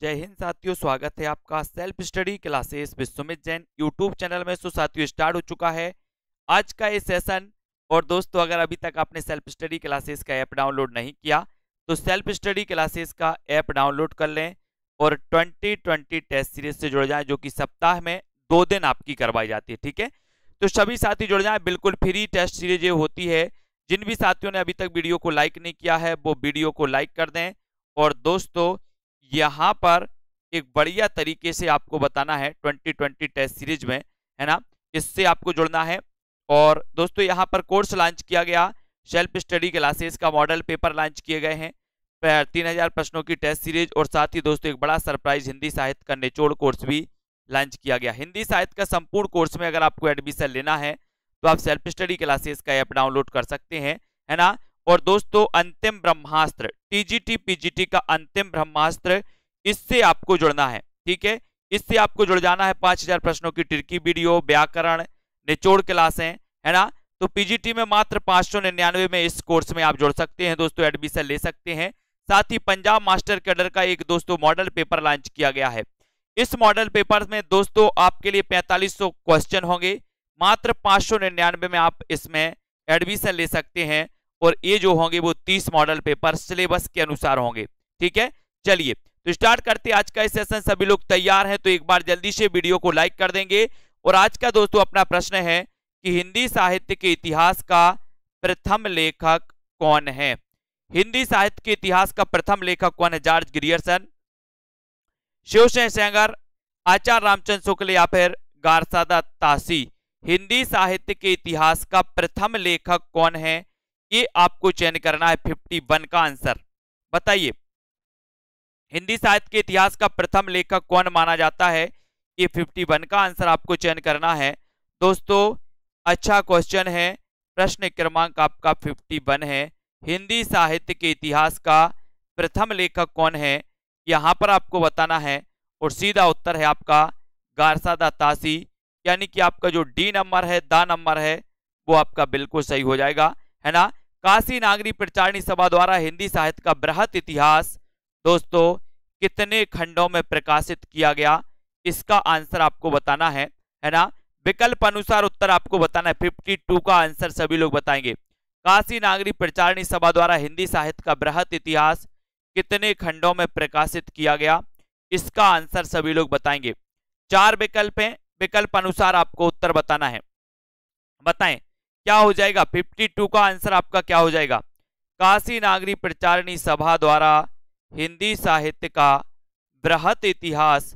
जय हिंद साथियों, स्वागत है आपका self study classes with Sumit Jain YouTube channel में। साथियों, स्टार्ट हो चुका है आज का ये सेशन। और दोस्तों, अगर अभी तक आपने सेल्फ स्टडी क्लासेस का ऐप डाउनलोड नहीं किया तो सेल्फ स्टडी क्लासेस का ऐप डाउनलोड कर लें और 2020 टेस्ट सीरीज से जुड़ जाएं, जो कि सप्ताह में 2 दिन आपकी करवाई जाती है। ठीक है, तो सभी साथी जुड़ जाएं, बिल्कुल फ्री टेस्ट सीरीज ये होती है। जिन भी साथियों ने अभी तक वीडियो को लाइक नहीं किया है वो वीडियो को लाइक कर दें। और दोस्तों, यहाँ पर एक बढ़िया तरीके से आपको बताना है 2020 टेस्ट सीरीज में, है ना, इससे आपको जुड़ना है। और दोस्तों, यहाँ पर कोर्स लॉन्च किया गया, सेल्फ स्टडी क्लासेस का मॉडल पेपर लॉन्च किए गए हैं, 3000 प्रश्नों की टेस्ट सीरीज। और साथ ही दोस्तों, एक बड़ा सरप्राइज हिंदी साहित्य का निचोड़ कोर्स भी लॉन्च किया गया। हिंदी साहित्य का संपूर्ण कोर्स में अगर आपको एडमिशन लेना है तो आप सेल्फ स्टडी क्लासेस का ऐप डाउनलोड कर सकते हैं, है ना। और दोस्तों, अंतिम ब्रह्मास्त्र टीजीटी पीजीटी का अंतिम ब्रह्मास्त्र, इससे आपको जुड़ना है। ठीक है, इससे आपको जुड़ जाना है। 5000 प्रश्नों की ट्रिकी वीडियो, व्याकरण, निचोड़ क्लासें, है ना। तो पीजीटी में मात्र 599 में इस कोर्स में आप जुड़ सकते हैं दोस्तों, एडमिशन ले सकते हैं। साथ ही पंजाब मास्टर कैडर का एक दोस्तों मॉडल पेपर लॉन्च किया गया है। इस मॉडल पेपर में दोस्तों आपके लिए 4500 क्वेश्चन होंगे, मात्र 599 में आप इसमें एडमिशन ले सकते हैं। और ये जो होंगे वो 30 मॉडल पेपर सिलेबस के अनुसार होंगे। ठीक है, चलिए तो स्टार्ट करते हैं आज का सेशन। सभी लोग तैयार हैं तो एक बार जल्दी से वीडियो को लाइक कर देंगे। और आज का दोस्तों अपना प्रश्न है कि हिंदी साहित्य के इतिहास का प्रथम लेखक कौन है। हिंदी साहित्य के इतिहास का प्रथम लेखक कौन है? जॉर्ज ग्रियर्सन, शिवसेन सेंगर, आचार्य रामचंद्र शुक्ल या फिर गारसादा तासी। हिंदी साहित्य के इतिहास का प्रथम लेखक कौन है, ये आपको चयन करना है। 51 का आंसर बताइए। हिंदी साहित्य के इतिहास का प्रथम लेखक कौन माना जाता है, ये 51 का आंसर आपको चयन करना है दोस्तों। अच्छा क्वेश्चन है, प्रश्न क्रमांक आपका 51 है। हिंदी साहित्य के इतिहास का प्रथम लेखक कौन है, यहां पर आपको बताना है। और सीधा उत्तर है आपका गारसादा तासी, यानी कि आपका जो डी नंबर है, दा नंबर है, वो आपका बिल्कुल सही हो जाएगा, है ना। काशी नागरी प्रचारणी सभा द्वारा हिंदी साहित्य का बृहत इतिहास दोस्तों कितने खंडों में प्रकाशित किया गया, इसका आंसर आपको बताना है ना। विकल्प अनुसार उत्तर आपको बताना है। 52 का आंसर सभी लोग बताएंगे। काशी नागरी प्रचारणी सभा द्वारा हिंदी साहित्य का बृहत इतिहास कितने खंडों में प्रकाशित किया गया, इसका आंसर सभी लोग बताएंगे। 4 विकल्प हैं, विकल्प अनुसार आपको उत्तर बताना है। बताएं क्या हो जाएगा। 52 का आंसर आपका क्या हो जाएगा? काशी नागरी प्रचारणी सभा द्वारा हिंदी साहित्य का बृहत इतिहास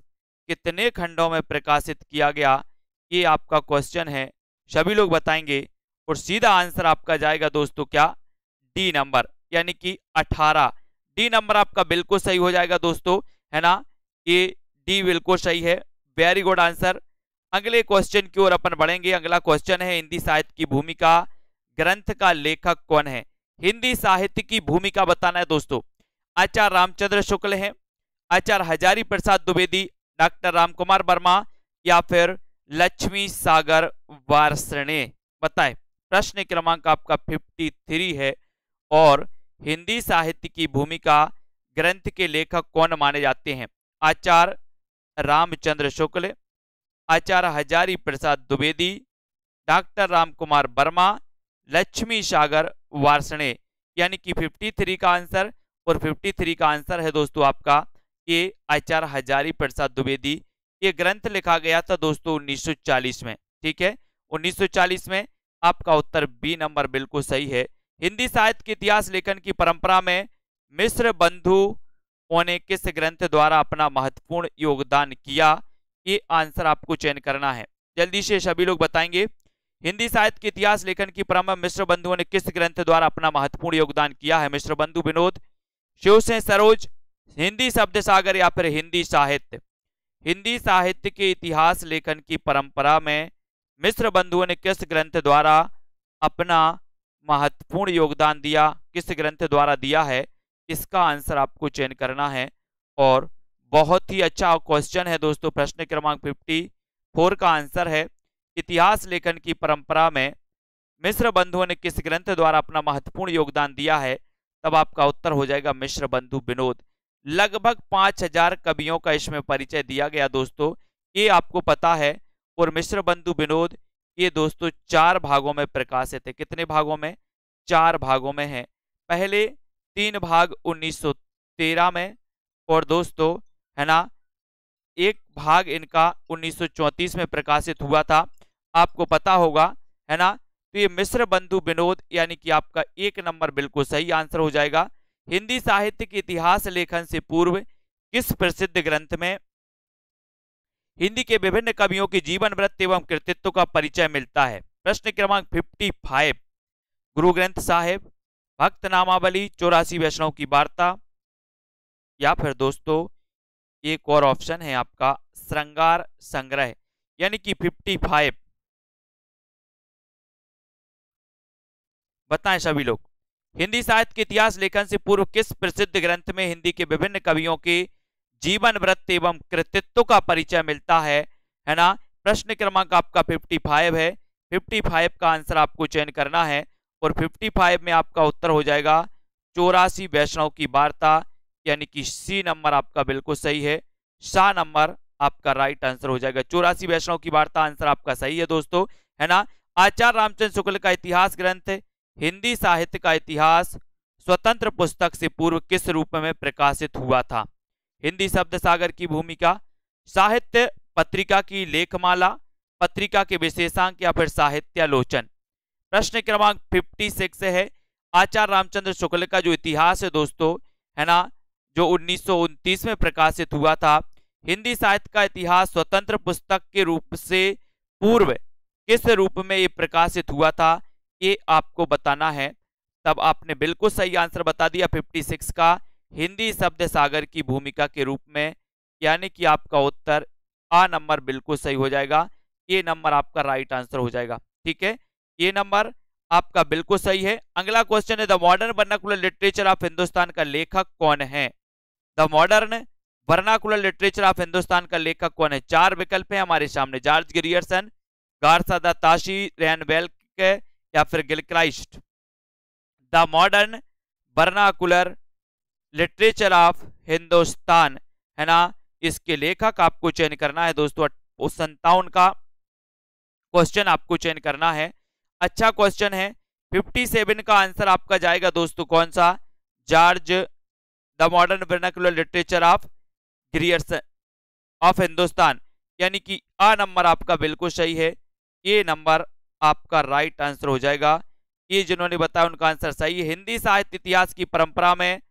कितने खंडों में प्रकाशित किया गया, ये आपका क्वेश्चन है, सभी लोग बताएंगे। और सीधा आंसर आपका जाएगा दोस्तों क्या? डी नंबर, यानी कि 18। डी नंबर आपका बिल्कुल सही हो जाएगा दोस्तों, है ना। ये डी बिल्कुल सही है, वेरी गुड आंसर। अगले क्वेश्चन की ओर अपन बढ़ेंगे। अगला क्वेश्चन है, हिंदी साहित्य की भूमिका ग्रंथ का लेखक कौन है। हिंदी साहित्य की भूमिका बताना है दोस्तों। आचार्य रामचंद्र शुक्ल हैं, आचार्य हजारी प्रसाद द्विवेदी, डॉक्टर रामकुमार वर्मा या फिर लक्ष्मी सागर वार्ष्णेय। बताएं, प्रश्न क्रमांक आपका 53 है। और हिंदी साहित्य की भूमिका ग्रंथ के लेखक कौन माने जाते हैं? आचार्य रामचंद्र शुक्ल, आचार्य हजारी प्रसाद द्विवेदी, डॉक्टर रामकुमार वर्मा, लक्ष्मी सागर वार्ष्णेय। यानी कि 53 का आंसर। और 53 का आंसर है दोस्तों आपका ये आचार्य हजारी प्रसाद द्विवेदी। ये ग्रंथ लिखा गया था दोस्तों 1940 में। ठीक है, 1940 में। आपका उत्तर बी नंबर बिल्कुल सही है। हिंदी साहित्य के इतिहास लेखन की परंपरा में मिश्र बंधुओं ने किस ग्रंथ द्वारा अपना महत्वपूर्ण योगदान किया, ये आंसर आपको चयन करना है। जल्दी से सभी लोग बताएंगे। हिंदी साहित्य के इतिहास लेखन की परंपरा में मिश्र बंधुओं ने किस ग्रंथ द्वारा अपना महत्वपूर्ण योगदान किया है? मिश्र बंधु विनोद, शिवसेन सरोज, हिंदी शब्द सागर या फिर हिंदी साहित्य। हिंदी साहित्य के इतिहास लेखन की परंपरा में मिश्र बंधुओं ने किस ग्रंथ द्वारा अपना महत्वपूर्ण योगदान दिया, किस ग्रंथ द्वारा दिया है, इसका आंसर आपको चयन करना है। और बहुत ही अच्छा क्वेश्चन है दोस्तों। प्रश्न क्रमांक 54 का आंसर है, इतिहास लेखन की परंपरा में मिश्र बंधुओं ने किस ग्रंथ द्वारा अपना महत्वपूर्ण योगदान दिया है, तब आपका उत्तर हो जाएगा मिश्र बंधु विनोद। लगभग 5000 कवियों का इसमें परिचय दिया गया दोस्तों, ये आपको पता है। और मिश्र बंधु विनोद ये दोस्तों 4 भागों में प्रकाशित है। कितने भागों में? 4 भागों में है। पहले 3 भाग 1913 में, और दोस्तों है ना एक भाग इनका 1934 में प्रकाशित हुआ था, आपको पता होगा है ना। तो ये मिश्र बंधु विनोद यानी कि आपका 1 नंबर बिल्कुल सही आंसर हो जाएगा। हिंदी साहित्य के इतिहास लेखन से पूर्व किस प्रसिद्ध ग्रंथ में हिंदी के विभिन्न कवियों के जीवन वृत्त एवं कृतित्व का परिचय मिलता है? प्रश्न क्रमांक 55, गुरु ग्रंथ साहिब, भक्त नामावली, 84 वैष्णव की वार्ता, या फिर दोस्तों एक और ऑप्शन है आपका श्रृंगार संग्रह, यानी कि 55। बताएं सभी लोग, हिंदी साहित्य के इतिहास लेखन से पूर्व किस प्रसिद्ध ग्रंथ में हिंदी के विभिन्न कवियों के जीवन वृत्त एवं कृतित्व का परिचय मिलता है ना। प्रश्न क्रमांक आपका 55 है। 55 का आंसर आपको चयन करना है, और 55 में आपका उत्तर हो जाएगा 84 वैष्णव की वार्ता, यानी कि सी नंबर आपका बिल्कुल सही है। सा नंबर आपका राइट आंसर हो जाएगा। 84 वैष्णव की वार्ता आंसर आपका सही है दोस्तों, है ना। आचार्य रामचंद्र शुक्ल का इतिहास ग्रंथ हिंदी साहित्य का इतिहास स्वतंत्र पुस्तक से पूर्व किस रूप में प्रकाशित हुआ था? हिंदी शब्द सागर की भूमिका, साहित्य पत्रिका की लेखमाला, पत्रिका के विशेषांक, या फिर साहित्यालोचन। प्रश्न क्रमांक 56 है। आचार्य रामचंद्र शुक्ल का जो इतिहास है दोस्तों, है ना, जो 1929 में प्रकाशित हुआ था, हिंदी साहित्य का इतिहास स्वतंत्र पुस्तक के रूप से पूर्व किस रूप में ये प्रकाशित हुआ था, ये आपको बताना है। तब आपने बिल्कुल सही आंसर बता दिया 56 का, हिंदी शब्द सागर की भूमिका के रूप में, यानी कि आपका उत्तर आ नंबर बिल्कुल सही हो जाएगा। ये नंबर आपका राइट आंसर हो जाएगा, ठीक है। ये नंबर आपका बिल्कुल सही है। अगला क्वेश्चन है, the modern vernacular literature of Hindustan का लेखक कौन है? The modern vernacular literature of Hindustan का लेखक कौन है? 4 विकल्प है हमारे सामने, George Grierson, Garcin de Tassy, रैन वेल्क, या फिर Gilchrist. The modern vernacular literature of Hindustan, है ना, इसके लेखक आपको चयन करना है दोस्तों। 57 का क्वेश्चन आपको चयन करना है। अच्छा क्वेश्चन है। 57 का आंसर आपका जाएगा दोस्तों कौन सा? George, the modern vernacular literature of Grierson of Hindustan, यानी कि आ नंबर आपका बिल्कुल सही है। ये नंबर आपका राइट आंसर हो जाएगा। ये जिन्होंने बताया उनका आंसर सही है। हिंदी साहित्य इतिहास की परंपरा में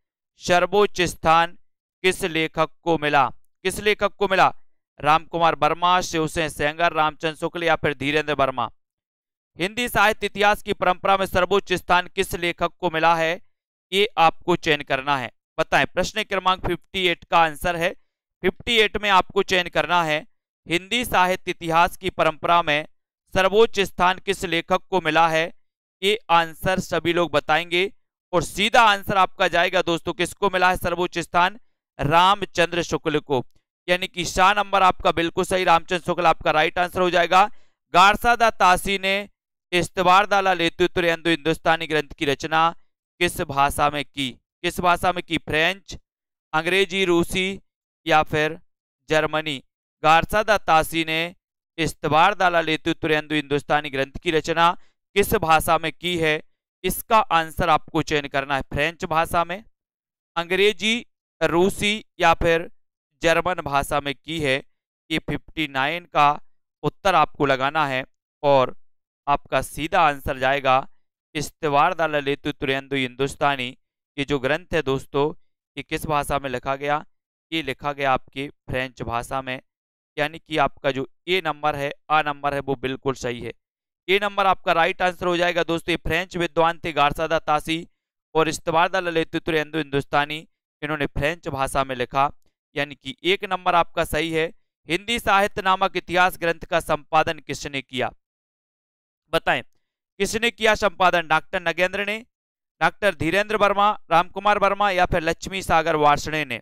सर्वोच्च स्थान किस लेखक को मिला? किस लेखक को मिला? रामकुमार वर्मा, शिवसेन सेंगर, रामचंद्र शुक्ल, या फिर धीरेन्द्र वर्मा। हिंदी साहित्य इतिहास की परंपरा में सर्वोच्च स्थान किस लेखक को मिला है, ये आपको चयन करना है। बताएं, प्रश्न क्रमांक 58 का आंसर है। 58 में आपको चयन करना है, हिंदी साहित्य इतिहास की परंपरा में सर्वोच्च स्थान किस लेखक को मिला है। ये आंसर सभी लोग बताएंगे, और सीधा आंसर आपका जाएगा दोस्तों किसको मिला है सर्वोच्च स्थान? रामचंद्र शुक्ल को, यानी कि शाह नंबर आपका बिल्कुल सही, रामचंद्र शुक्ल आपका राइट आंसर हो जाएगा। गारसा दा तासी ने इस्तवार दाला लेतुत्र हिंदुस्तानी ग्रंथ की रचना किस भाषा में की? किस भाषा में की? फ्रेंच, अंग्रेजी, रूसी, या फिर जर्मनी। गारसा दा तासी ने इस्तवार दाला लेतुत्र हिंदुस्तानी ग्रंथ की रचना किस भाषा में की है? इसका आंसर आपको चयन करना है। फ्रेंच भाषा में, अंग्रेजी, रूसी, या फिर जर्मन भाषा में की है। ये 59 का उत्तर आपको लगाना है, और आपका सीधा आंसर जाएगा इस्तवार दाला लेतुत्र हिंदुस्तानी। ये जो ग्रंथ है दोस्तों, ये किस भाषा में लिखा गया? ये लिखा गया आपकी फ्रेंच भाषा में, यानी कि आपका जो ए नंबर है, आ नंबर है, वो बिल्कुल सही है। ये नंबर आपका राइट आंसर हो जाएगा दोस्तों। ये फ्रेंच विद्वान थे गारसा दा तासी, और इस्तवार दाला लेतुत्र हिंदुस्तानी इन्होंने फ्रेंच भाषा में लिखा, यानी कि 1 नंबर आपका सही है। हिंदी साहित्य नामक इतिहास ग्रंथ का संपादन किसने किया? बताएं, किसने किया संपादन? डॉक्टर नगेंद्र ने, डॉक्टर धीरेन्द्र वर्मा, रामकुमार वर्मा, या फिर लक्ष्मी सागर वार्ष्णेय ने।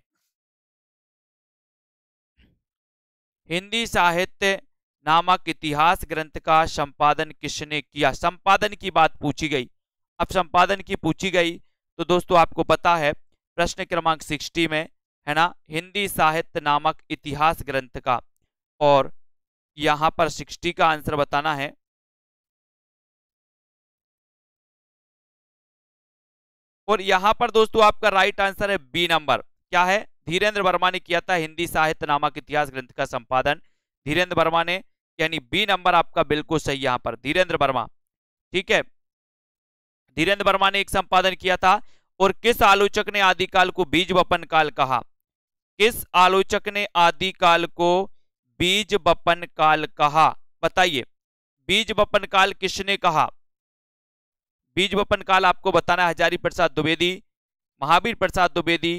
हिंदी साहित्य नामक इतिहास ग्रंथ का संपादन किसने किया? संपादन की बात पूछी गई। अब संपादन की पूछी गई तो दोस्तों आपको पता है प्रश्न क्रमांक 60 में, है ना, हिंदी साहित्य नामक इतिहास ग्रंथ का। और यहां पर 60 का आंसर बताना है। और यहां पर दोस्तों आपका राइट आंसर है बी नंबर। क्या है? धीरेन्द्र वर्मा ने किया था हिंदी साहित्य नामक इतिहास ग्रंथ का संपादन, धीरेन्द्र वर्मा ने, यानी बी नंबर आपका बिल्कुल सही यहां पर, धीरेन्द्र वर्मा। ठीक है, धीरेन्द्र वर्मा ने एक संपादन किया था। और किस आलोचक ने आदिकाल को बीज वपन काल कहा? किस आलोचक ने आदिकाल को बीज वपन काल कहा? बताइए, बीज वपन काल किसने कहा? बीज वपन काल आपको बताना है हजारी प्रसाद द्विवेदी, महावीर प्रसाद द्विवेदी,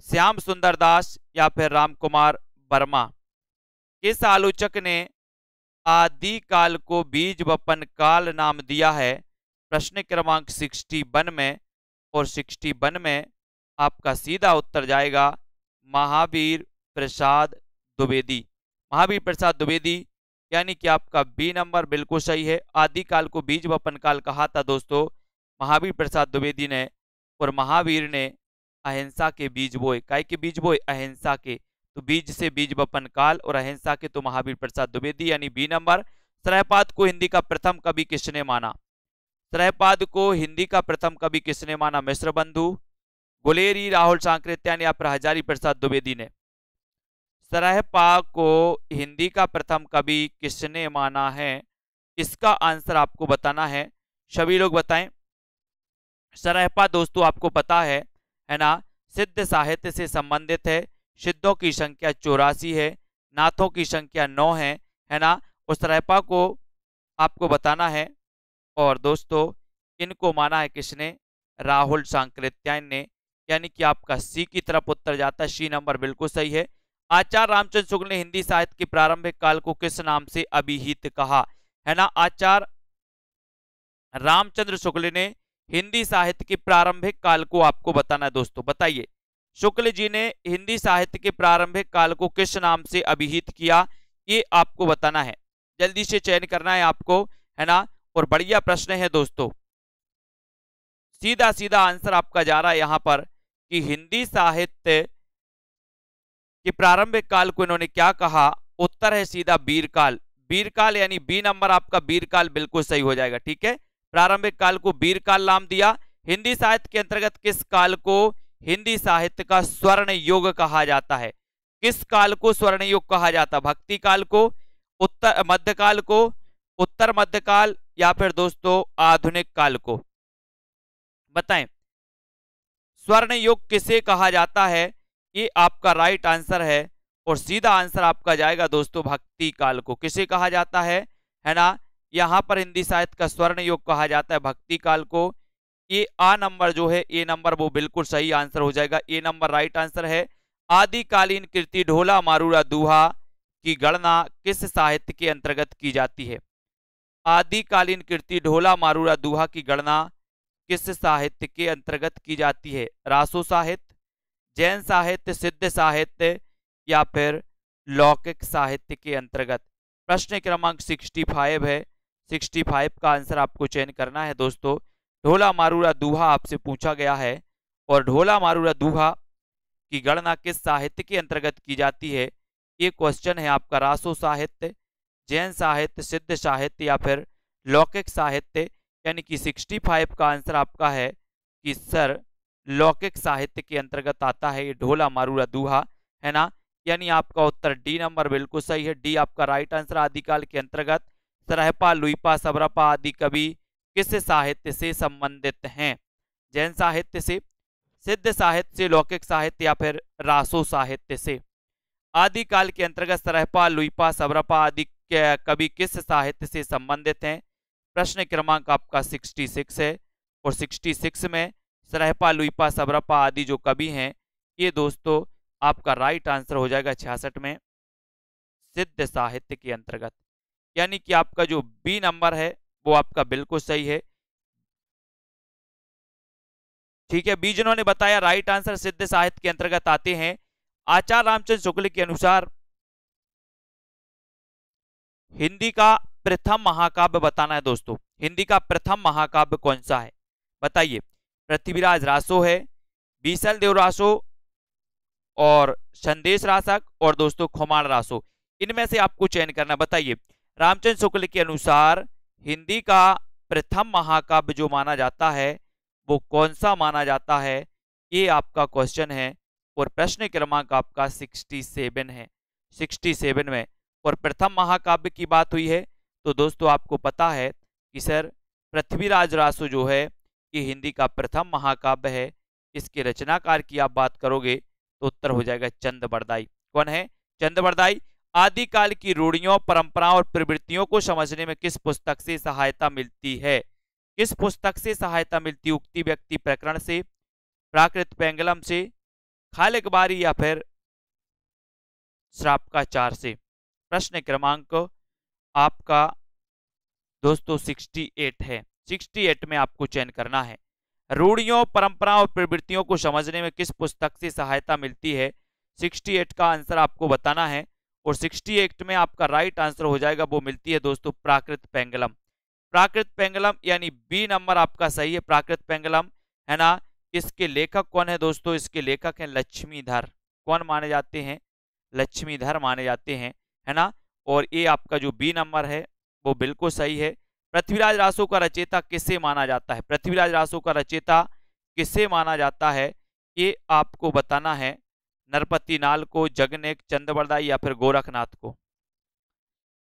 श्याम सुंदर दास या फिर राम कुमार वर्मा। किस आलोचक ने आदिकाल को बीज वपन काल नाम दिया है? प्रश्न क्रमांक 61 में। और 61 में आपका सीधा उत्तर जाएगा महावीर प्रसाद द्विवेदी, महावीर प्रसाद द्विवेदी, यानी कि आपका बी नंबर बिल्कुल सही है। आदिकाल को बीज वपन काल कहा था दोस्तों महावीर प्रसाद द्विवेदी ने। और महावीर ने अहिंसा के बीज बोए। काय के बीज बोए? अहिंसा के। तो बीज से बीज वपन काल और अहिंसा के तो महावीर प्रसाद द्विवेदी, यानी बी नंबर। सरहपाद को हिंदी का प्रथम कवि किसने माना? सरहपाद को हिंदी का प्रथम कवि किसने माना? मिश्र बंधु, गुलेरी, राहुल सांकृत्यायन या फिर हजारी प्रसाद द्विवेदी ने? सरहपा को हिंदी का प्रथम कवि किसने माना है? इसका आंसर आपको बताना है। सभी लोग बताएं। सरहपा दोस्तों आपको पता है ना, सिद्ध साहित्य से संबंधित है। सिद्धों की संख्या 84 है, नाथों की संख्या 9 है ना। उस सरहपा को आपको बताना है। और दोस्तों इनको माना है किसने? राहुल सांकृत्यायन ने, यानी कि आपका सी की तरफ उत्तर जाता है। सी नंबर बिल्कुल सही है। आचार्य रामचंद्र शुक्ल ने हिंदी साहित्य के प्रारंभिक काल को किस नाम से अभिहित कहा? है ना, आचार्य रामचंद्र शुक्ल ने हिंदी साहित्य के प्रारंभिक काल को आपको बताना है दोस्तों। बताइए, शुक्ल जी ने हिंदी साहित्य के प्रारंभिक काल को किस नाम से अभिहित किया? ये आपको बताना है, जल्दी से चयन करना है आपको, है ना। और बढ़िया प्रश्न है दोस्तों, सीधा सीधा आंसर आपका जा रहा है यहां पर कि हिंदी साहित्य के प्रारंभिक काल को इन्होंने क्या कहा? उत्तर है सीधा वीरकाल। वीरकाल यानी बी नंबर आपका, वीरकाल बिल्कुल सही हो जाएगा। ठीक है, प्रारंभिक काल को वीरकाल नाम दिया। हिंदी साहित्य के अंतर्गत किस काल को हिंदी साहित्य का स्वर्ण युग कहा जाता है? किस काल को स्वर्ण युग कहा जाता है? भक्ति काल को, उत्तर मध्यकाल को, उत्तर मध्यकाल या फिर दोस्तों आधुनिक काल को? बताएं, स्वर्ण युग किसे कहा जाता है? ये आपका राइट आंसर है। और सीधा आंसर आपका जाएगा दोस्तों भक्ति काल को। किसे कहा जाता है ना, यहां पर हिंदी साहित्य का स्वर्ण युग कहा जाता है भक्ति काल को। ये आ नंबर जो है, ए नंबर वो बिल्कुल सही आंसर हो जाएगा। ए नंबर राइट आंसर है। आदिकालीन कृति ढोला मारूरा दूहा की गणना किस साहित्य के अंतर्गत की जाती है? आदिकालीन कृति ढोला मारूरा दूहा की गणना किस साहित्य के अंतर्गत की जाती है? रासो साहित्य, जैन साहित्य, सिद्ध साहित्य या फिर लौकिक साहित्य के अंतर्गत? प्रश्न क्रमांक 65 है। 65 का आंसर आपको चयन करना है दोस्तों। ढोला मारूरा दूहा आपसे पूछा गया है। और ढोला मारूरा दूहा की गणना किस साहित्य के अंतर्गत की जाती है? ये क्वेश्चन है आपका। रासो साहित्य, जैन साहित्य, सिद्ध साहित्य या फिर लौकिक साहित्य? यानी कि 65 का आंसर आपका है कि सर लौकिक साहित्य के अंतर्गत आता है ये ढोला मारूरा दूहा, है ना। यानी आपका उत्तर डी नंबर बिल्कुल सही है। डी आपका राइट आंसर। आदिकाल के अंतर्गत सरहपा, लुइपा, सबरपा आदि कवि किस साहित्य से संबंधित हैं? जैन साहित्य से, सिद्ध साहित्य से, लौकिक साहित्य या फिर रासो साहित्य से? आदिकाल के अंतर्गत सरहपा, लुइपा, सबरपा आदि कवि किस साहित्य से संबंधित हैं? प्रश्न क्रमांक आपका 66 है। और 66 में सरहपा, लुइपा, सबरपा आदि जो कवि हैं ये दोस्तों आपका राइट आंसर हो जाएगा 66 में, सिद्ध साहित्य के अंतर्गत। यानी कि आपका जो बी नंबर है वो आपका बिल्कुल सही है। ठीक है, बी जिन्होंने बताया राइट आंसर सिद्ध साहित्य के अंतर्गत आते हैं। आचार्य रामचंद्र शुक्ल के अनुसार हिंदी का प्रथम महाकाव्य बताना है दोस्तों। हिंदी का प्रथम महाकाव्य कौन सा है? बताइए। पृथ्वीराज रासो है, बीसल देव रासो, और संदेश रासक और दोस्तों खुमान रासो। इनमें से आपको चयन करना। बताइए, रामचंद्र शुक्ल के अनुसार हिंदी का प्रथम महाकाव्य जो माना जाता है वो कौन सा माना जाता है, ये आपका क्वेश्चन है। और प्रश्न क्रमांक आपका 67 है, 67 में। और प्रथम महाकाव्य की बात हुई है तो दोस्तों आपको पता है कि सर पृथ्वीराज रासो जो है ये हिंदी का प्रथम महाकाव्य है। इसके रचनाकार की आप बात करोगे तो उत्तर हो जाएगा चंद बरदाई। कौन है? चंद बरदाई। आदिकाल की रूढ़ियों, परंपराओं और प्रवृत्तियों को समझने में किस पुस्तक से सहायता मिलती है? किस पुस्तक से सहायता मिलती? उक्ति व्यक्ति प्रकरण से, प्राकृत पेंगलम से, खालिकबारी या फिर श्रापकाचार से? प्रश्न क्रमांक आपका दोस्तों 68 है। 68 में आपको चयन करना है। रूढ़ियों, परंपराओं और प्रवृत्तियों को समझने में किस पुस्तक से सहायता मिलती है? 68 का आंसर आपको बताना है। और 68 में आपका राइट आंसर हो जाएगा, वो मिलती है दोस्तों प्राकृत पेंगलम। प्राकृत पेंगलम यानी बी नंबर आपका सही है, प्राकृत पेंगलम है ना। इसके लेखक कौन है दोस्तों? इसके लेखक हैं लक्ष्मीधर। कौन माने जाते हैं? लक्ष्मीधर माने जाते हैं, है ना। और ये आपका जो बी नंबर है वो बिल्कुल सही है। पृथ्वीराज रासो का रचयिता किसे माना जाता है? पृथ्वीराज रासो का रचयिता किसे माना जाता है, ये आपको बताना है। नरपति नाल को, जगनेक, चंदबरदाई या फिर गोरखनाथ को?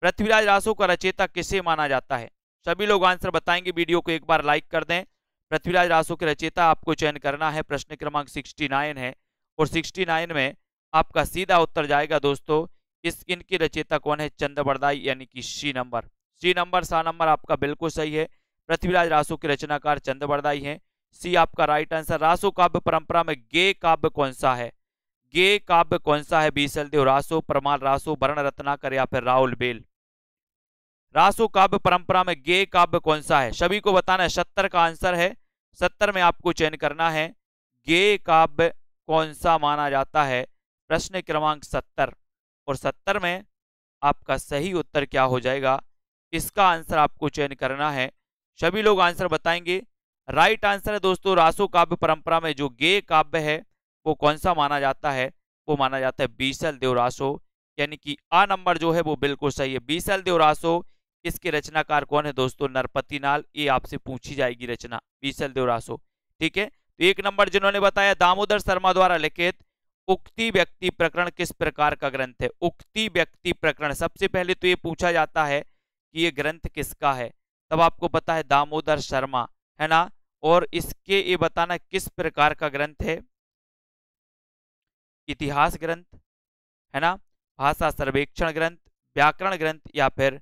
पृथ्वीराज रासो का रचयिता किसे माना जाता है? सभी लोग आंसर बताएंगे। वीडियो को एक बार लाइक कर दें। पृथ्वीराज रासो के रचयिता आपको चयन करना है। प्रश्न क्रमांक 69 है और 69 में आपका सीधा उत्तर जाएगा दोस्तों इनकी रचयिता कौन है? चंदबरदाई यानी कि सी नंबर। सी नंबर, सा नंबर आपका बिल्कुल सही है। पृथ्वीराज रासो के रचनाकार चंदबरदाई हैं। सी आपका राइट आंसर। रासो काव्य परंपरा में गे काव्य कौन सा है? गे काव्य कौन सा है? बीसलदेव रासो, परमार रासो, वर्ण रत्नाकर या फिर राहुल बेल? रासो काव्य परंपरा में गे काव्य कौन सा है? सभी को बताना है। 70 का आंसर है। 70 में आपको चयन करना है। गे काव्य कौन सा माना जाता है? प्रश्न क्रमांक 70। और 70 में आपका सही उत्तर क्या हो जाएगा, इसका आंसर आपको चयन करना है। सभी लोग आंसर बताएंगे। राइट आंसर है दोस्तों रासो काव्य परंपरा में जो गे काव्य है वो कौन सा माना जाता है? वो माना जाता है बीसलदेव रासो, यानी कि आ नंबर जो है वो बिल्कुल सही है, बीसलदेव रासो। इसके रचनाकार कौन है दोस्तों? नरपति नाल। ये आपसे पूछी जाएगी रचना, बीसलदेव रासो। ठीक है, तो एक नंबर जिन्होंने बताया दामोदर शर्मा द्वारा लिखित उक्ति व्यक्ति प्रकरण किस प्रकार का ग्रंथ है? उक्ति व्यक्ति प्रकरण, सबसे पहले तो ये पूछा जाता है कि ये ग्रंथ किसका है, तब आपको पता है दामोदर शर्मा, है ना। और इसके ये बताना किस प्रकार का ग्रंथ है? इतिहास ग्रंथ, है ना, भाषा सर्वेक्षण ग्रंथ, व्याकरण ग्रंथ या फिर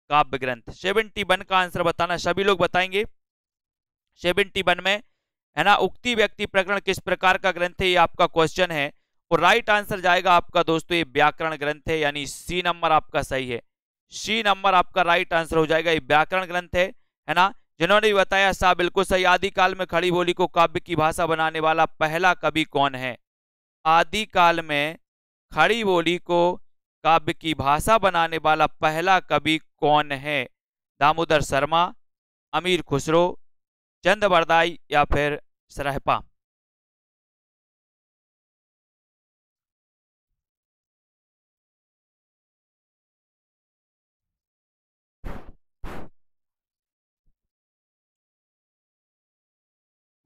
काव्य ग्रंथ? 71 का आंसर बताना, सभी लोग बताएंगे। 71 में, है ना, उक्ति व्यक्ति प्रकरण किस प्रकार का ग्रंथ है, ये आपका क्वेश्चन है। और राइट आंसर जाएगा आपका दोस्तों ये व्याकरण ग्रंथ है, यानी सी नंबर आपका सही है। सी नंबर आपका राइट आंसर हो जाएगा, ये व्याकरण ग्रंथ है ना। जिन्होंने भी बताया सा बिल्कुल सही। आदिकाल में खड़ी बोली को काव्य की भाषा बनाने वाला पहला कवि कौन है? आदिकाल में खड़ी बोली को काव्य की भाषा बनाने वाला पहला कवि कौन है? दामोदर शर्मा, अमीर खुसरो, चंदबरदाई या फिर सरहपा?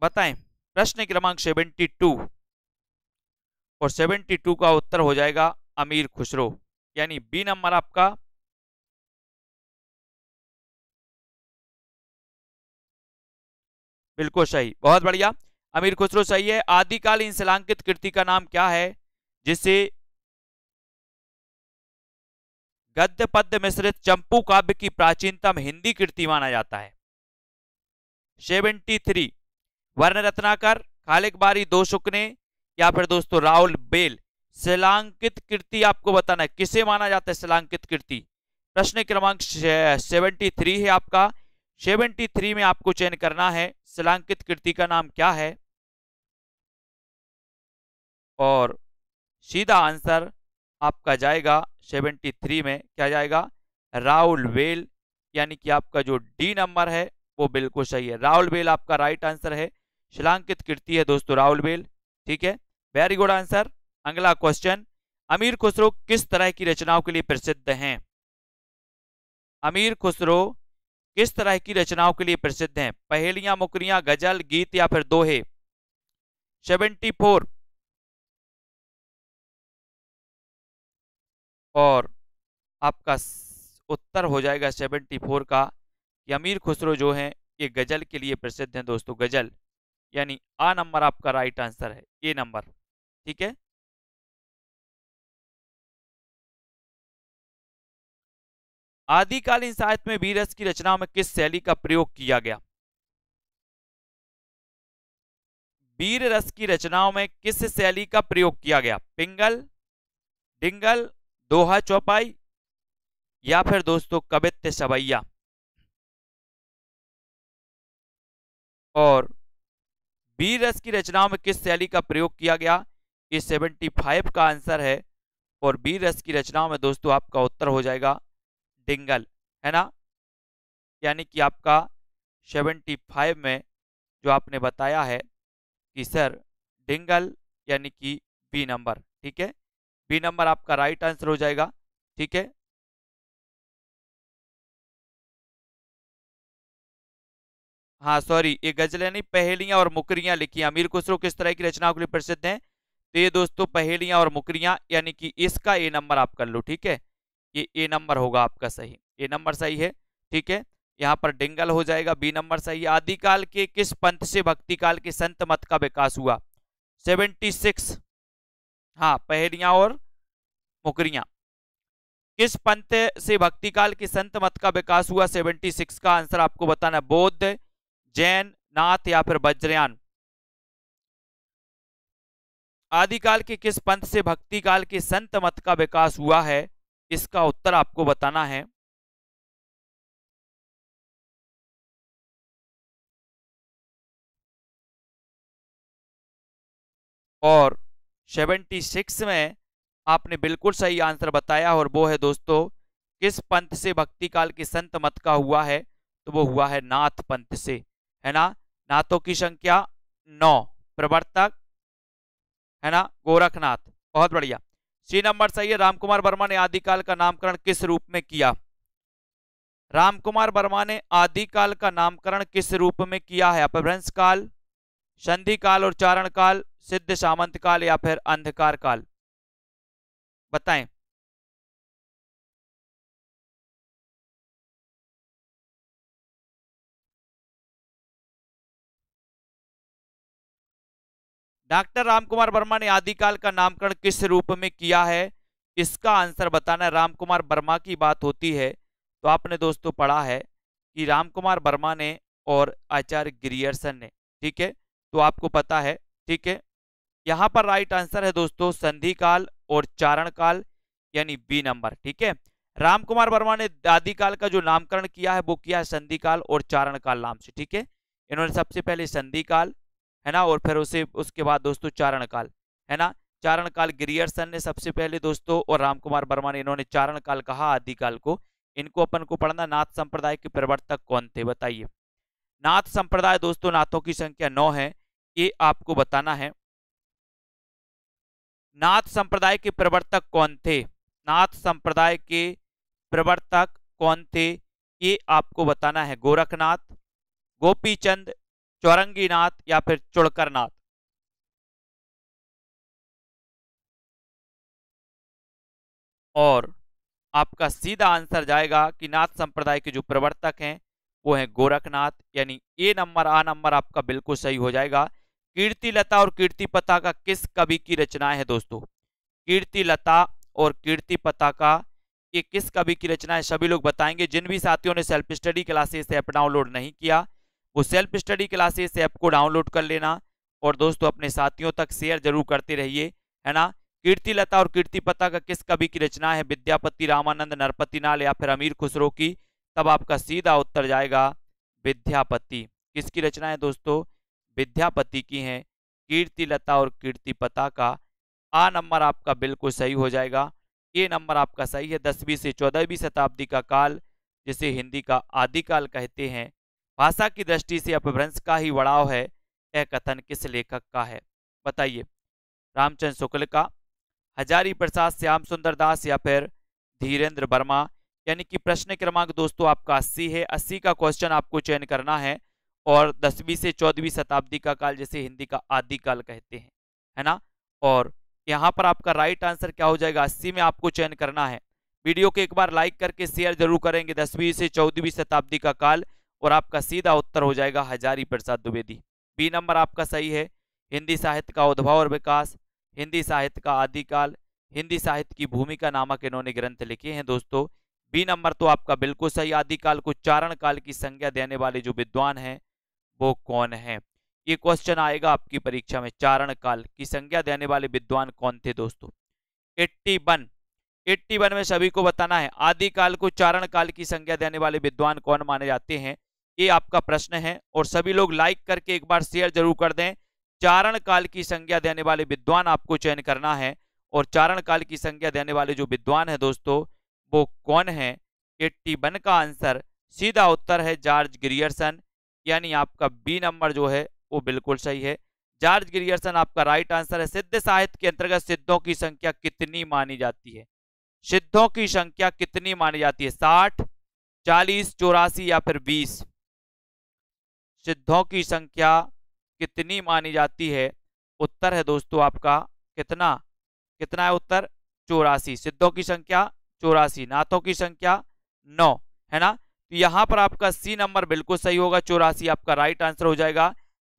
बताएं। प्रश्न क्रमांक 72 और 72 का उत्तर हो जाएगा अमीर खुसरो, यानी बी नंबर आपका बिल्कुल सही, बहुत बढ़िया, अमीर खुसरो सही है। आदिकालीन शिलांकित कृति का नाम क्या है जिसे गद्य पद्य मिश्रित चंपू काव्य की प्राचीनतम हिंदी कृति माना जाता है? 73 वर्ण रत्नाकर, खालिकबारी, दो शुकने या फिर दोस्तों राहुल बेल? शिलांकित कृति आपको बताना है किसे माना जाता है शिलांकित कृति। प्रश्न क्रमांक 73 है आपका। 73 में आपको चयन करना है शिलांकित कृति का नाम क्या है, और सीधा आंसर आपका जाएगा 73 में क्या जाएगा? राहुल बेल, यानी कि आपका जो डी नंबर है वो बिल्कुल सही है। राहुल बेल आपका राइट आंसर है। शिलांकित कृति है दोस्तों राहुल बेल। ठीक है, वेरी गुड आंसर। अगला क्वेश्चन, अमीर खुसरो किस तरह की रचनाओं के लिए प्रसिद्ध हैं? अमीर खुसरो किस तरह की रचनाओं के लिए प्रसिद्ध हैं? पहेलियां, मुकरियां, गजल, गीत या फिर दोहे? 74 और आपका उत्तर हो जाएगा 74 का कि अमीर खुसरो जो हैं ये गजल के लिए प्रसिद्ध हैं दोस्तों, गजल, यानी आ नंबर आपका राइट आंसर है, ए नंबर। ठीक है, आदिकालीन साहित्य में वीर रस की रचनाओं में किस शैली का प्रयोग किया गया? वीर रस की रचनाओं में किस शैली का प्रयोग किया गया? पिंगल, डिंगल, दोहा चौपाई या फिर दोस्तों कवित्त सवैया? और वीर रस की रचनाओं में किस शैली का प्रयोग किया गया? ये 75 का आंसर है। और वीर रस की रचनाओं में दोस्तों आपका उत्तर हो जाएगा डिंगल, है ना, यानी कि आपका 75 में जो आपने बताया है कि सर डिंगल, यानी कि बी नंबर। ठीक है, बी नंबर आपका राइट आंसर हो जाएगा। ठीक है, हाँ सॉरी, ये गजलें नहीं, पहेलियां और मुकरियां लिखी हैं। अमीर खुसरो किस तरह की रचनाओं के लिए प्रसिद्ध हैं? तो ये दोस्तों पहेलियां और मुकरियां, यानी कि इसका ए नंबर आप कर लो। ठीक है, ये ए नंबर होगा आपका सही, ए नंबर सही है। ठीक है, यहाँ पर डिंगल हो जाएगा, बी नंबर सही है। आदिकाल के किस पंथ से भक्ति काल के संत मत का विकास हुआ? 76, हाँ पहेलियां और मुकरियां। किस पंथ से भक्ति काल के संत मत का विकास हुआ? 76 का आंसर आपको बताना है। बौद्ध, जैन, नाथ या फिर वज्रयान? आदिकाल के किस पंथ से भक्ति काल के संत मत का विकास हुआ है? इसका उत्तर आपको बताना है। और 76 में आपने बिल्कुल सही आंसर बताया, और वो है दोस्तों किस पंथ से भक्ति काल के संत मत का हुआ है? तो वो हुआ है नाथ पंथ से, है ना। नाथों की संख्या 9, प्रवर्तक है ना गोरखनाथ। बहुत बढ़िया, सी नंबर सही है। रामकुमार वर्मा ने आदिकाल का नामकरण किस रूप में किया? रामकुमार वर्मा ने आदिकाल का नामकरण किस रूप में किया है? अपभ्रंश काल, संधि काल और चारण काल, सिद्ध सामंत काल या फिर अंधकार काल? बताएं। डॉक्टर रामकुमार वर्मा ने आदिकाल का नामकरण किस रूप में किया है? इसका आंसर बताना है। रामकुमार वर्मा की बात होती है तो आपने दोस्तों पढ़ा है कि रामकुमार वर्मा ने और आचार्य ग्रियर्सन ने, ठीक है, तो आपको पता है। ठीक है, यहां पर राइट आंसर है दोस्तों संधि काल और चारण काल, यानी बी नंबर। ठीक है, रामकुमार वर्मा ने आदिकाल का जो नामकरण किया है वो किया है संधि काल और चारण काल नाम से। ठीक है, इन्होंने सबसे पहले संधि काल, है ना, और फिर उसे उसके बाद दोस्तों चारण काल, है ना। चारण काल ग्रियर्सन ने सबसे पहले दोस्तों, और रामकुमार वर्मा ने, इन्होंने चारण काल कहा आदिकाल को। इनको अपन को पढ़ना। नाथ संप्रदाय के प्रवर्तक कौन थे? बताइए। नाथ संप्रदाय दोस्तों, नाथों की संख्या 9 है, ये आपको बताना है। नाथ संप्रदाय के प्रवर्तक कौन थे? नाथ संप्रदाय के प्रवर्तक कौन थे, ये आपको बताना है। गोरखनाथ, गोपीचंद, चौरंगीनाथ या फिर चुड़करनाथ? और आपका सीधा आंसर जाएगा कि नाथ संप्रदाय के जो प्रवर्तक हैं वो हैं गोरखनाथ, यानी ए नंबर, आ नंबर आपका बिल्कुल सही हो जाएगा। कीर्ति लता और कीर्ति पताका किस कवि की रचनाएं हैं दोस्तों? कीर्ति लता और कीर्ति पताका ये किस कवि की रचना है? सभी लोग बताएंगे। जिन भी साथियों ने self study classes app download नहीं किया वो सेल्फ स्टडी क्लासेस ऐप को डाउनलोड कर लेना, और दोस्तों अपने साथियों तक शेयर जरूर करते रहिए, है ना। कीर्ति लता और कीर्ति पताका किस कवि की रचना है? विद्यापति, रामानंद, नरपति नाल या फिर अमीर खुसरो की? तब आपका सीधा उत्तर जाएगा विद्यापति। किसकी रचना है दोस्तों? विद्यापति की है कीर्ति लता और कीर्ति पताका। आ नंबर आपका बिल्कुल सही हो जाएगा। ए नंबर आपका सही है। 10वीं से 14वीं शताब्दी का काल जिसे हिंदी का आदिकाल कहते हैं। भाषा की दृष्टि से अपभ्रंश का ही बढ़ाव है, यह कथन किस लेखक का है? बताइए। रामचंद्र शुक्ल का, हजारी प्रसाद, श्याम सुंदर दास या फिर धीरेन्द्र वर्मा। यानी कि प्रश्न क्रमांक दोस्तों आपका 80 है। 80 का क्वेश्चन आपको चयन करना है और 10वीं से 14वीं शताब्दी का काल, जैसे हिंदी का आदिकाल कहते हैं, है ना। और यहाँ पर आपका राइट आंसर क्या हो जाएगा, 80 में आपको चयन करना है। वीडियो को एक बार लाइक करके शेयर जरूर करेंगे, 10वीं से 14वीं शताब्दी का काल, और आपका सीधा उत्तर हो जाएगा हजारी प्रसाद द्विवेदी। बी नंबर आपका सही है। हिंदी साहित्य का उद्भव और विकास, हिंदी साहित्य का आदिकाल, हिंदी साहित्य की भूमिका नामक इन्होंने ग्रंथ लिखे हैं दोस्तों। बी नंबर तो आपका बिल्कुल सही। आदिकाल को चारण काल की संज्ञा देने वाले जो विद्वान हैं वो कौन है, ये क्वेश्चन आएगा आपकी परीक्षा में। चारण काल की संज्ञा देने वाले विद्वान कौन थे दोस्तों। 81 में सभी को बताना है आदिकाल को चारण काल की संज्ञा देने वाले विद्वान कौन माने जाते हैं, ये आपका प्रश्न है। और सभी लोग लाइक करके एक बार शेयर जरूर कर दें। चारण काल की संज्ञा देने वाले विद्वान आपको चयन करना है, और चारण काल की संज्ञा देने वाले जो विद्वान है दोस्तों वो कौन है। 81 का आंसर सीधा उत्तर है जॉर्ज ग्रियर्सन। यानी आपका बी नंबर जो है वो बिल्कुल सही है। जॉर्ज ग्रियर्सन आपका राइट आंसर है। सिद्ध साहित्य के अंतर्गत सिद्धों की संख्या कितनी मानी जाती है, सिद्धों की संख्या कितनी मानी जाती है, 60, 40, 84 या फिर 20। सिद्धों की संख्या कितनी मानी जाती है, उत्तर है दोस्तों आपका कितना, कितना है उत्तर 84। सिद्धों की संख्या 84, नाथों की संख्या 9, है ना। तो यहां पर आपका सी नंबर बिल्कुल सही होगा, 84 आपका राइट आंसर हो जाएगा।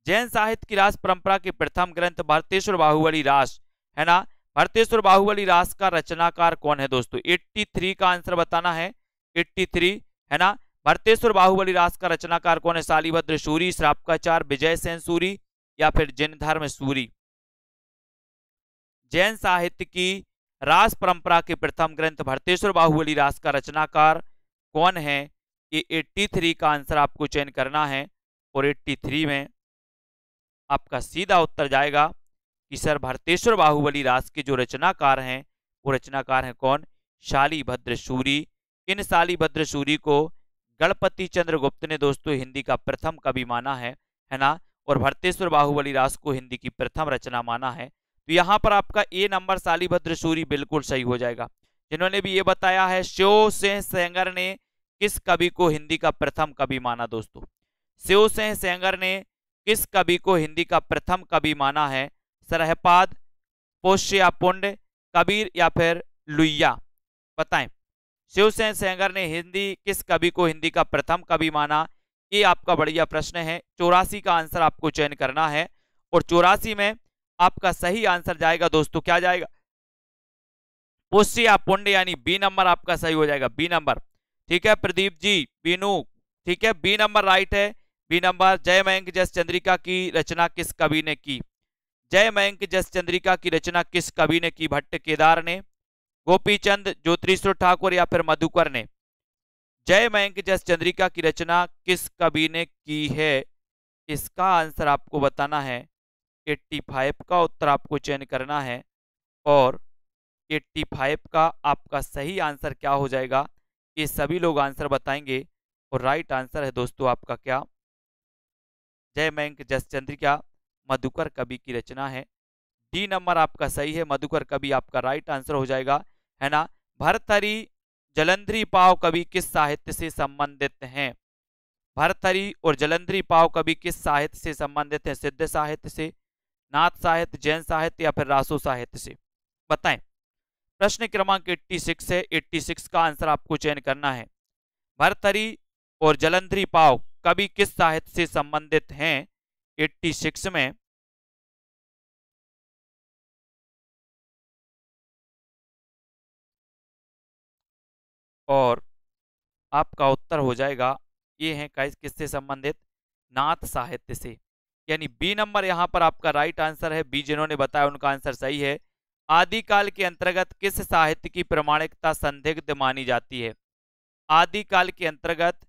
जैन साहित्य की रास परंपरा के प्रथम ग्रंथ भरतेश्वर बाहुबली रास, है ना। भरतेश्वर बाहुबली रास का रचनाकार कौन है दोस्तों, 83 का आंसर बताना है, 83, है ना। भरतेश्वर बाहुबली रास का रचनाकार कौन है, शालिभद्र सूरी, श्रापकाचार्य, विजय सेन सूरी या फिर जिनधर्म सूरी। जैन साहित्य की रास परंपरा के प्रथम ग्रंथ भरतेश्वर बाहुबली रास का रचनाकार कौन है, ये 83 का आंसर आपको चयन करना है। और 83 में आपका सीधा उत्तर जाएगा कि सर भरतेश्वर बाहुबली रास के जो रचनाकार हैं वो रचनाकार हैं कौन, शालिभद्र सूरी। इन शालिभद्र सूरी को गणपति चंद्र गुप्त ने दोस्तों हिंदी का प्रथम कवि माना है ना। और भरतेश्वर बाहुबली रास को हिंदी की प्रथम रचना माना है। तो यहाँ पर आपका ए नंबर शालिभद्र सूरी बिल्कुल सही हो जाएगा। जिन्होंने भी ये बताया है शिव सिंह सेंगर ने किस कवि को हिंदी का प्रथम कवि माना दोस्तों, शिव सिंह सेंगर ने किस कवि को हिंदी का प्रथम कवि माना है, सरहपाद, पोष्य पुंड, कबीर या फिर लुइया, बताएं। शिव सिंह सेंगर ने हिंदी किस कवि को हिंदी का प्रथम कवि माना, ये आपका बढ़िया प्रश्न है। 84 का आंसर आपको चयन करना है। और 84 में आपका सही आंसर जाएगा दोस्तों, क्या जाएगा, पुष्य पुंड, यानी बी नंबर आपका सही हो जाएगा, बी नंबर। ठीक है प्रदीप जी, बीनू, ठीक है बी नंबर राइट है, बी नंबर। जय मयंक जस चंद्रिका की रचना किस कवि ने की, जय मयंक जस चंद्रिका की रचना किस कवि ने की, भट्ट केदार ने, गोपीचंद, ज्योतिरीश्वर ठाकुर या फिर मधुकर ने। जय मयंक जस चंद्रिका की रचना किस कवि ने की है, इसका आंसर आपको बताना है। 85 का उत्तर आपको चयन करना है। और 85 का आपका सही आंसर क्या हो जाएगा, ये सभी लोग आंसर बताएंगे। और राइट आंसर है दोस्तों आपका क्या, जय मयंक जस चंद्रिका मधुकर कवि की रचना है। डी नंबर आपका सही है, मधुकर कवि आपका राइट आंसर हो जाएगा, है ना। भरथरी जलंधरी पाव कवि किस साहित्य से संबंधित हैं, भरथरी और जलंधरी पाव कवि किस साहित्य से संबंधित है, सिद्ध साहित्य से, नाथ साहित्य, जैन साहित्य या फिर रासो साहित्य से, बताएं। प्रश्न क्रमांक 86 है। 86 का आंसर आपको चयन करना है। भरथरी और जलंधरी पाव कवि किस साहित्य से संबंधित हैं, 86 में और आपका उत्तर हो जाएगा, ये है किससे संबंधित, नाथ साहित्य से। यानी बी नंबर यहां पर आपका राइट आंसर है। बी जिन्होंने बताया उनका आंसर सही है। आदिकाल के अंतर्गत किस साहित्य की प्रमाणिकता संदिग्ध मानी जाती है, आदिकाल के अंतर्गत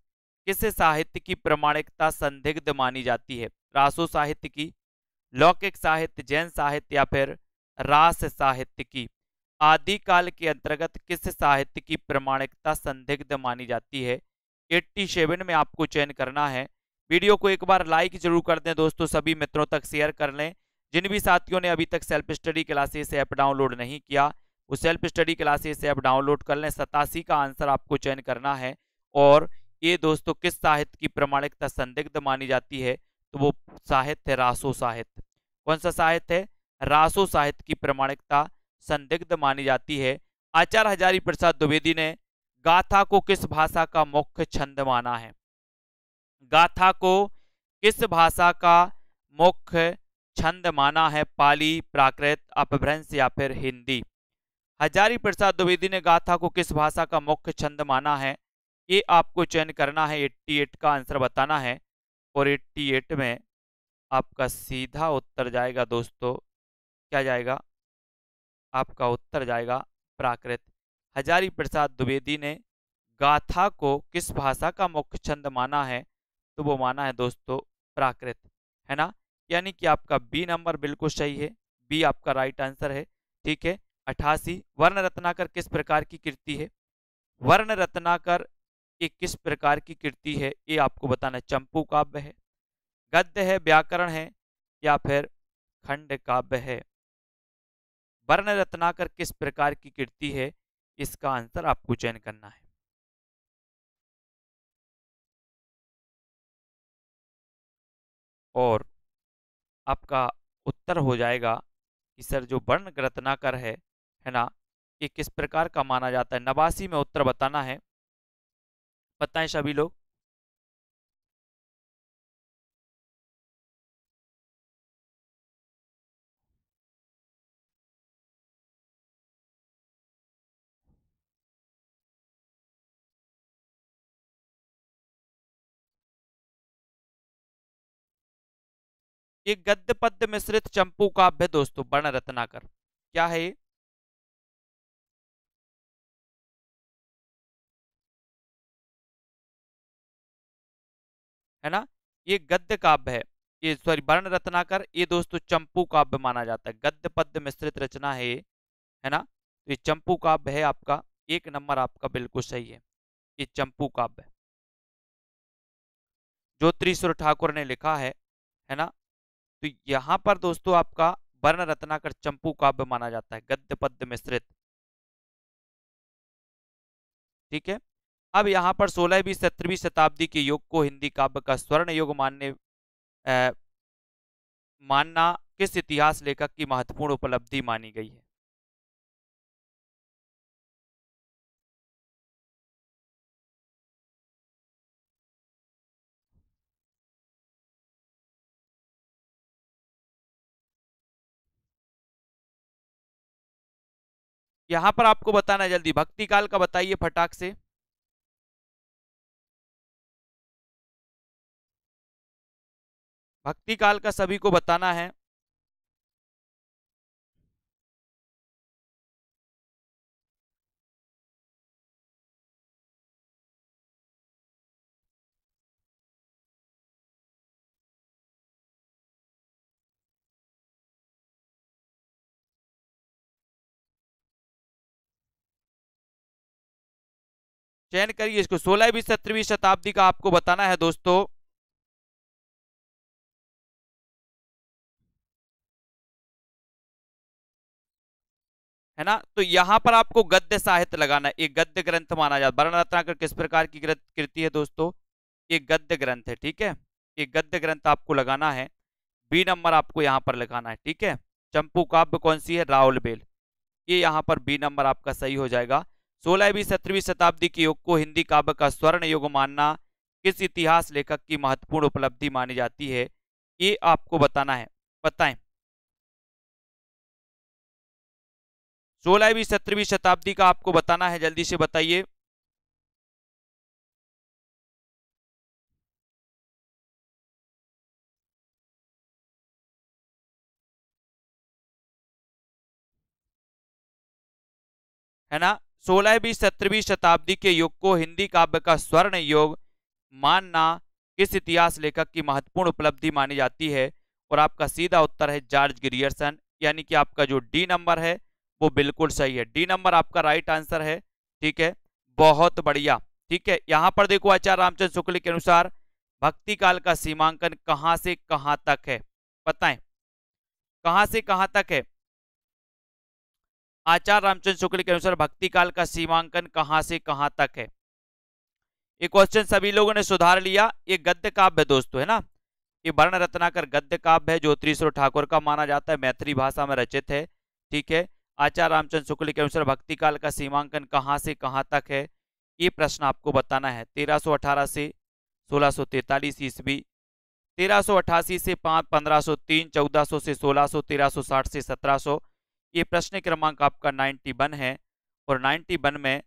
किस साहित्य की प्रमाणिकता संदिग्ध मानी जाती है, रासो साहित्य की, लौकिक साहित्य, जैन साहित्य या फिर रास साहित्य की। आदिकाल के अंतर्गत किस साहित्य की प्रमाणिकता संदिग्ध मानी जाती है, 87 में आपको चयन करना है। वीडियो को एक बार लाइक जरूर कर दें दोस्तों, सभी मित्रों तक शेयर कर लें। जिन भी साथियों ने अभी तक self study classes app download नहीं किया, वो self study classes app download कर लें। 87 का आंसर आपको चयन करना है। और ये दोस्तों किस साहित्य की प्रामाणिकता संदिग्ध मानी जाती है, तो वो साहित्य है रासो साहित्य। कौन सा साहित्य है? रासो साहित्य की प्रामाणिकता संदिग्ध मानी जाती है। आचार्य हजारी प्रसाद द्विवेदी ने गाथा को किस भाषा का मुख्य छंद माना है? गाथा को किस भाषा का मुख्य छंद माना है? पाली, प्राकृत, अपभ्रंश या फिर हिंदी? हजारी प्रसाद द्विवेदी ने गाथा को किस भाषा का मुख्य छंद माना है? ये आपको चयन करना है, 88 का आंसर बताना है। और 88 में आपका सीधा उत्तर जाएगा दोस्तों, क्या जाएगा? आपका उत्तर जाएगा प्राकृत। हजारी प्रसाद द्विवेदी ने गाथा को किस भाषा का मुख्य छंद माना है, तो वो माना है दोस्तों प्राकृत, है ना। यानी कि आपका बी नंबर बिल्कुल सही है, बी आपका राइट आंसर है। ठीक है। 88, वर्ण रत्नाकर किस प्रकार की कृति है? वर्ण रत्नाकर ये किस प्रकार की कृति है, ये आपको बताना है। चंपू काव्य है, गद्य है, व्याकरण है या फिर खंड काव्य है? वर्ण रत्नाकर किस प्रकार की कृति है, इसका आंसर आपको चयन करना है। और आपका उत्तर हो जाएगा कि सर जो वर्ण रत्नाकर है ना, ये किस प्रकार का माना जाता है? 89 में उत्तर बताना है। बताएं सभी लोग। ये गद्य पद्य मिश्रित चंपू काव्य दोस्तों, वर्ण रत्नाकर क्या है ये? है ना, ये गद्य काव्य है। ये सॉरी, वर्ण रत्नाकर ये दोस्तों चंपू काव्य माना जाता है। गद्य पद्य मिश्रित रचना है ये, है ना। तो ये चंपू काव्य है आपका, एक नंबर आपका बिल्कुल सही है, ये चंपू काव्य ज्योतिरीश्वर ठाकुर ने लिखा है ना। तो यहाँ पर दोस्तों आपका वर्ण रत्नाकर चंपू काव्य माना जाता है, गद्य पद्य मिश्रित। ठीक है। अब यहाँ पर 16वीं 17वीं शताब्दी के युग को हिंदी काव्य का स्वर्ण युग मानना किस इतिहास लेखक की महत्वपूर्ण उपलब्धि मानी गई है? यहाँ पर आपको बताना है जल्दी, भक्ति काल का बताइए फटाक से। भक्ति काल का सभी को बताना है। चयन करिए इसको, 16वीं 17वीं शताब्दी का आपको बताना है दोस्तों। है ना, तो यहां पर आपको गद्य साहित्य लगाना है, एक गद्य ग्रंथ माना जाता है। वर्ण रत्नाकर किस प्रकार की कृति है दोस्तों? एक गद्य ग्रंथ है। ठीक है, एक गद्य ग्रंथ आपको लगाना है, बी नंबर आपको यहाँ पर लगाना है। ठीक है। चंपू काव्य कौन सी है? राउल बेल, ये यहाँ पर बी नंबर आपका सही हो जाएगा। 16वीं 17वीं शताब्दी के युग को हिंदी काव्य का स्वर्ण युग मानना किस इतिहास लेखक की महत्वपूर्ण उपलब्धि मानी जाती है, ये आपको बताना है। बताएं। 16वीं 17वीं शताब्दी का आपको बताना है, जल्दी से बताइए। है ना, 16वीं 17वीं शताब्दी के युग को हिंदी काव्य का स्वर्ण युग मानना किस इतिहास लेखक की महत्वपूर्ण उपलब्धि मानी जाती है? और आपका सीधा उत्तर है जॉर्ज ग्रियर्सन, यानी कि आपका जो डी नंबर है वो बिल्कुल सही है। डी नंबर आपका राइट आंसर है। ठीक है, बहुत बढ़िया। ठीक है, यहां पर देखो आचार्य रामचंद्र शुक्ल के अनुसार भक्ति काल का सीमांकन कहां से कहां तक है, बताएं। कहां से कहां तक है? आचार्य रामचंद्र शुक्ल के अनुसार भक्ति काल का सीमांकन कहां से कहां तक है? ये क्वेश्चन सभी लोगों ने सुधार लिया। ये गद्य काव्य है दोस्तों, है ना। ये वर्ण रत्नाकर गद्य काव्य है जो त्रिशूर ठाकुर का माना जाता है, मैथिली भाषा में रचित है। ठीक है। आचार्य रामचंद्र शुक्ल के अनुसार भक्ति काल का सीमांकन कहां से कहां तक है, ये प्रश्न आपको बताना है। 1318 से 1643 ईस्वी, 1388 से 1503, 1400 से 1600, 1360 से 1700। ये प्रश्न क्रमांक आपका 91 है और 91 में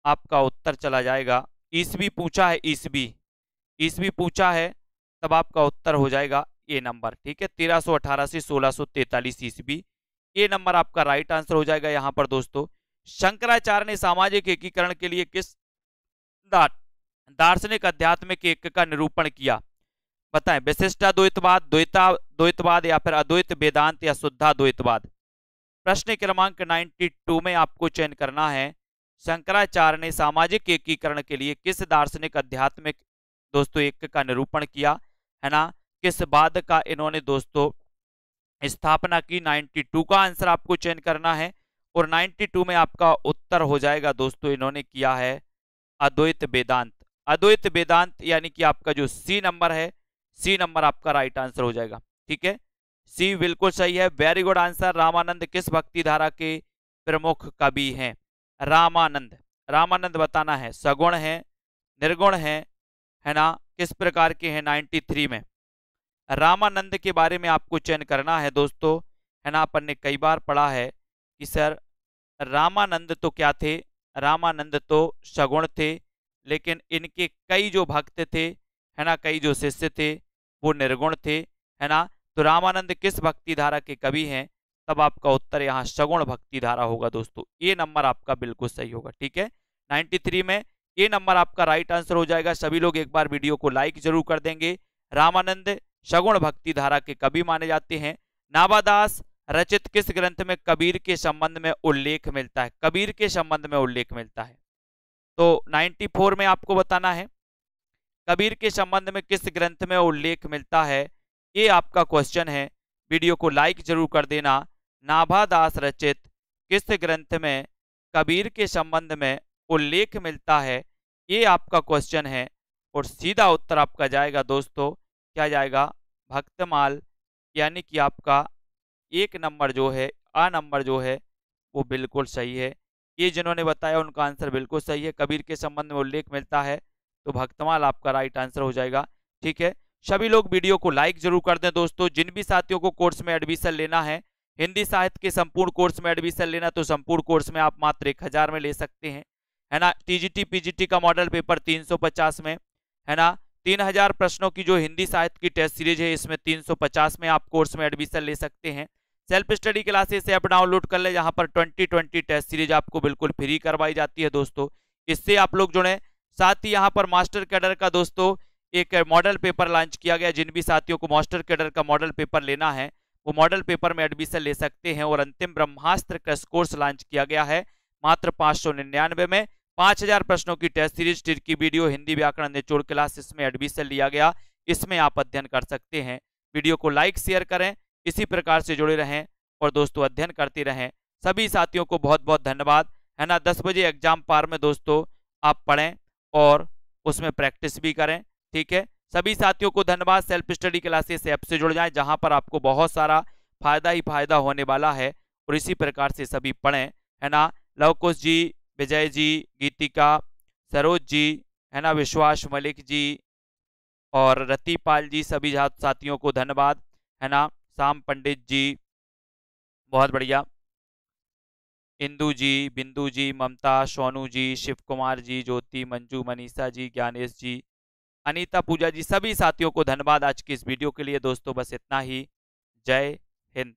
आपका उत्तर चला जाएगा। ईस्वी पूछा है, ईस्वी पूछा है, तब आपका उत्तर हो जाएगा ये नंबर। ठीक है, 1318 से 1643 ईस्वी, ये नंबर आपका राइट आंसर हो जाएगा यहाँ पर दोस्तों। शंकराचार्य ने सामाजिक एकीकरण के लिए किस दार्शनिक आध्यात्मिक एक का निरूपण किया? बताएं, विशिष्टाद्वैतवाद, द्वैतवाद या फिर अद्वैत वेदांत या शुद्धाद्वैतवाद। प्रश्न क्रमांक 92 में आपको चयन करना है। शंकराचार्य ने सामाजिक एकीकरण के लिए किस दार्शनिक आध्यात्मिक दोस्तों एक का निरूपण किया, है ना, किस वाद का इन्होंने दोस्तों स्थापना की? 92 का आंसर आपको चयन करना है और 92 में आपका उत्तर हो जाएगा दोस्तों, इन्होंने किया है अद्वैत वेदांत। अद्वैत वेदांत यानी कि आपका जो सी नंबर है, सी नंबर आपका राइट आंसर हो जाएगा। ठीक है, सी बिल्कुल सही है, वेरी गुड आंसर। रामानंद किस भक्ति धारा के प्रमुख कवि हैं? रामानंद, रामानंद बताना है, सगुण है, निर्गुण है ना, किस प्रकार के हैं? 93 में रामानंद के बारे में आपको चयन करना है दोस्तों, है ना। अपन ने कई बार पढ़ा है कि सर रामानंद तो क्या थे, रामानंद तो सगुण थे, लेकिन इनके कई जो भक्त थे, है ना, कई जो शिष्य थे वो निर्गुण थे, है ना। तो रामानंद किस भक्ति धारा के कवि हैं? तब आपका उत्तर यहाँ सगुण भक्ति धारा होगा दोस्तों। ये नंबर आपका बिल्कुल सही होगा। ठीक है, 93 में ये नंबर आपका राइट आंसर हो जाएगा। सभी लोग एक बार वीडियो को लाइक जरूर कर देंगे। रामानंद सगुण भक्ति धारा के कवि माने जाते हैं। नाभादास रचित किस ग्रंथ में कबीर के संबंध में उल्लेख मिलता है? कबीर के संबंध में उल्लेख मिलता है, तो 94 में आपको बताना है कबीर के संबंध में किस ग्रंथ में उल्लेख मिलता है, ये आपका क्वेश्चन है। वीडियो को लाइक जरूर कर देना। नाभादास रचित किस ग्रंथ में कबीर के संबंध में उल्लेख मिलता है, ये आपका क्वेश्चन है और सीधा उत्तर आपका जाएगा दोस्तों, क्या जाएगा? भक्तमाल, यानी कि आपका एक नंबर जो है, आ नंबर जो है वो बिल्कुल सही है। ये जिन्होंने बताया उनका आंसर बिल्कुल सही है। कबीर के संबंध में उल्लेख मिलता है तो भक्तमाल आपका राइट आंसर हो जाएगा। ठीक है, सभी लोग वीडियो को लाइक जरूर कर दें दोस्तों। जिन भी साथियों को कोर्स में एडमिशन लेना है, हिंदी साहित्य के संपूर्ण कोर्स में एडमिशन लेना, तो संपूर्ण कोर्स में आप मात्र 1000 में ले सकते हैं, है ना। टीजीटी पीजीटी का मॉडल पेपर 350 में, है ना। 3000 प्रश्नों की जो हिंदी साहित्य की टेस्ट सीरीज है, इसमें 350 में आप कोर्स में एडमिशन ले सकते हैं। Self study classes app download कर ले, जहां पर 2020 टेस्ट सीरीज आपको बिल्कुल फ्री करवाई जाती है दोस्तों। इससे आप लोग जुड़े। साथ ही यहाँ पर मास्टर कैडर का दोस्तों एक मॉडल पेपर लॉन्च किया गया। जिन भी साथियों को मास्टर कैडर का मॉडल पेपर लेना है वो मॉडल पेपर में एडमिशन ले सकते हैं। और अंतिम ब्रह्मास्त्र क्रैश कोर्स लॉन्च किया गया है मात्र 599 में। 5000 प्रश्नों की टेस्ट सीरीज की वीडियो हिंदी व्याकरण निचोड़ क्लास, इसमें एडमिशन लिया गया, इसमें आप अध्ययन कर सकते हैं। वीडियो को लाइक शेयर करें, इसी प्रकार से जुड़े रहें और दोस्तों अध्ययन करते रहें। सभी साथियों को बहुत बहुत धन्यवाद, है ना। 10 बजे एग्जाम पार में दोस्तों आप पढ़ें और उसमें प्रैक्टिस भी करें। ठीक है, सभी साथियों को धन्यवाद। सेल्फ स्टडी क्लासेस ऐप से जुड़ जाएं, जहां पर आपको बहुत सारा फायदा ही फायदा होने वाला है और इसी प्रकार से सभी पढ़ें, है ना। लवकुश जी, विजय जी, गीतिका, सरोज जी, है ना, विश्वास मलिक जी और रतिपाल जी, सभी साथियों को धन्यवाद, है ना। शाम पंडित जी, बहुत बढ़िया। इंदू जी, बिंदु जी, ममता, सोनू जी, शिव कुमार जी, ज्योति, मंजू, मनीषा जी, ज्ञानेश जी, अनीता, पूजा जी, सभी साथियों को धन्यवाद आज की इस वीडियो के लिए दोस्तों। बस इतना ही। जय हिंद।